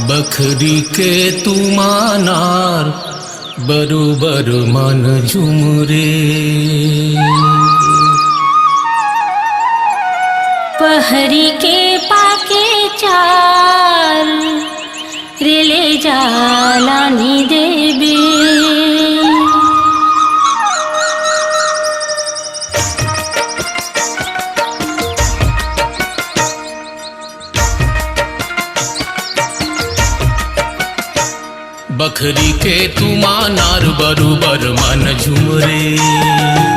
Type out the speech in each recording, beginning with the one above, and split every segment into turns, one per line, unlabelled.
बखरी के तुमानार बरोबर मन झुमरे।
पहरी के पाके चार रेले जालानी देबे।
बखरी के तुमानार बरोबर मन झुमरे।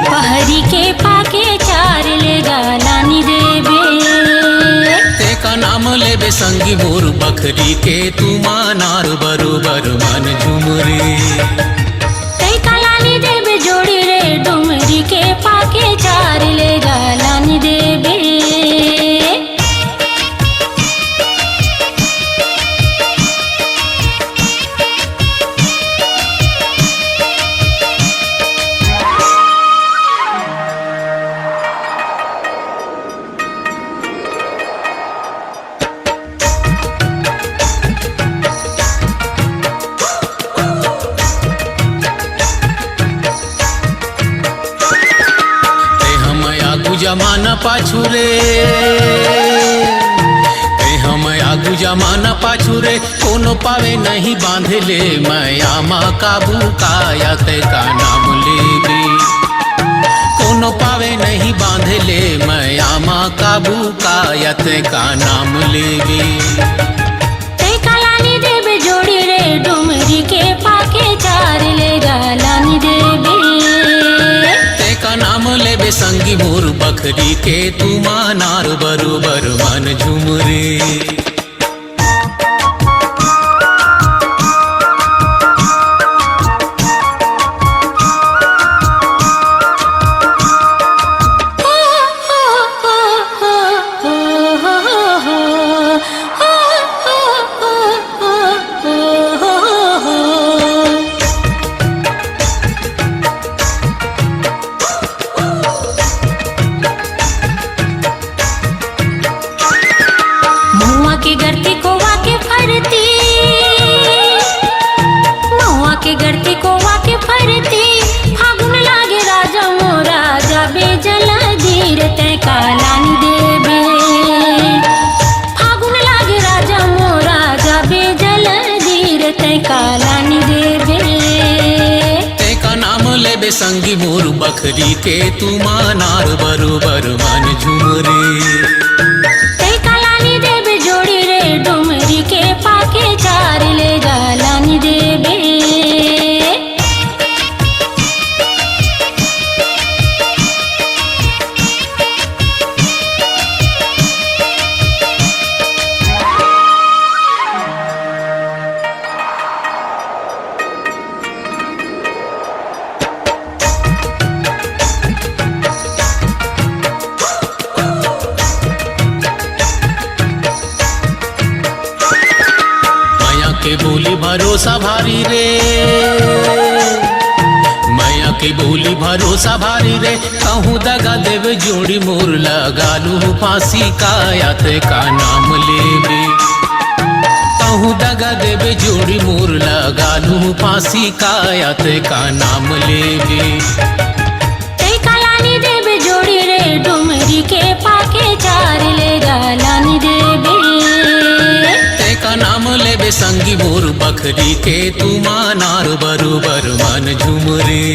पहरी के पाके चार ले जालानी देबे।
तेका नाम लेबे संगी मोर बखरी के तुमानार बरोबर मन झुमरे।
तेका लानी देबे जोड़ी रे डुमरी के पाके चार ले जालानी देबे।
जमाना पाछू रे हम आगू जमाना पाछू रे। कोनो पावे नहीं बांधे ले मैं आमा काबू काया ते का नाम लेबे। कोनो पावे नहीं बांधे ले मैं आमा काबू काया ते का नाम लेबे।
तेका लानी देबे जोड़ी रे डुमरी के पाके चार ले जालानी देबे।
तेका नाम लेबे संगी मोर बखरी के तुमानार बरोबर मन झुमरे।
के गढ़ती को वाके फरती, महुआ के गढ़ती को वाके फरती। फागुन लागे राजा मोरा जाबे जला धीर ते कालानी देबे। फागुन लागे राजा मोरा जाबे जला धीर ते कालानी देबे।
तेका नाम लेबे संगी मोर बखरी के तुमानार बरोबर मन झुमरे।
जोड़ी रे डुमरी के पाके चार ले जालानी देबे।
के बोली भरोसा भारी रे, मैया के बोली भरोसा भारी रे। कहूँ दगा देव जोड़ी मोर लगालू फांसी काया ते का नाम लेबे। कहूँ दगा देव जोड़ी मोर लगालू फांसी काया ते का नाम लेबे।
तेका लानी देबे जोड़ी रे डुमरी के पाके चार ले जालानी देबे।
तेका नाम लेबे संगी मोर बखरी के तुमानार बरोबर मन झुमरे।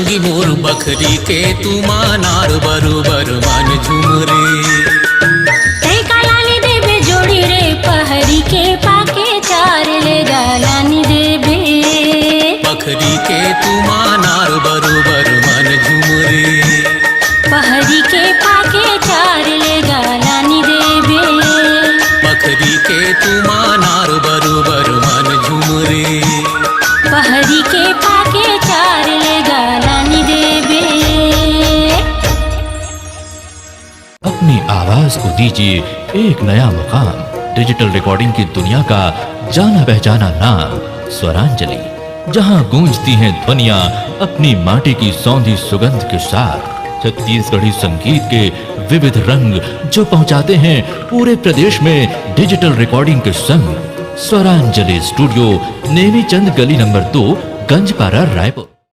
संगी मोर बखरी के तू मानार बरोबर मन झुमरे।
तय कालानी देवे जोड़ी रे पहरी के पाके चार ले गालानी देवे।
बखरी के तू मानार बरोबर मन झुमरे।
पहरी के पाके चार ले गालानी देवे।
बखरी के तू मानार बरोबर मन झुमरे।
पहरी के पाके चार ले गालानी देवे।
अपनी आवाज को दीजिए एक नया मुकाम। डिजिटल रिकॉर्डिंग की दुनिया का जाना पहचाना नाम स्वरांजलि, जहां गूंजती हैं ध्वनियां अपनी माटी की सौंधी सुगंध के साथ। छत्तीसगढ़ी संगीत के विविध रंग जो पहुंचाते हैं पूरे प्रदेश में डिजिटल रिकॉर्डिंग के संग। स्वरांजलि स्टूडियो, नेमीचंद गली नंबर 2, गंजपारा, रायपुर।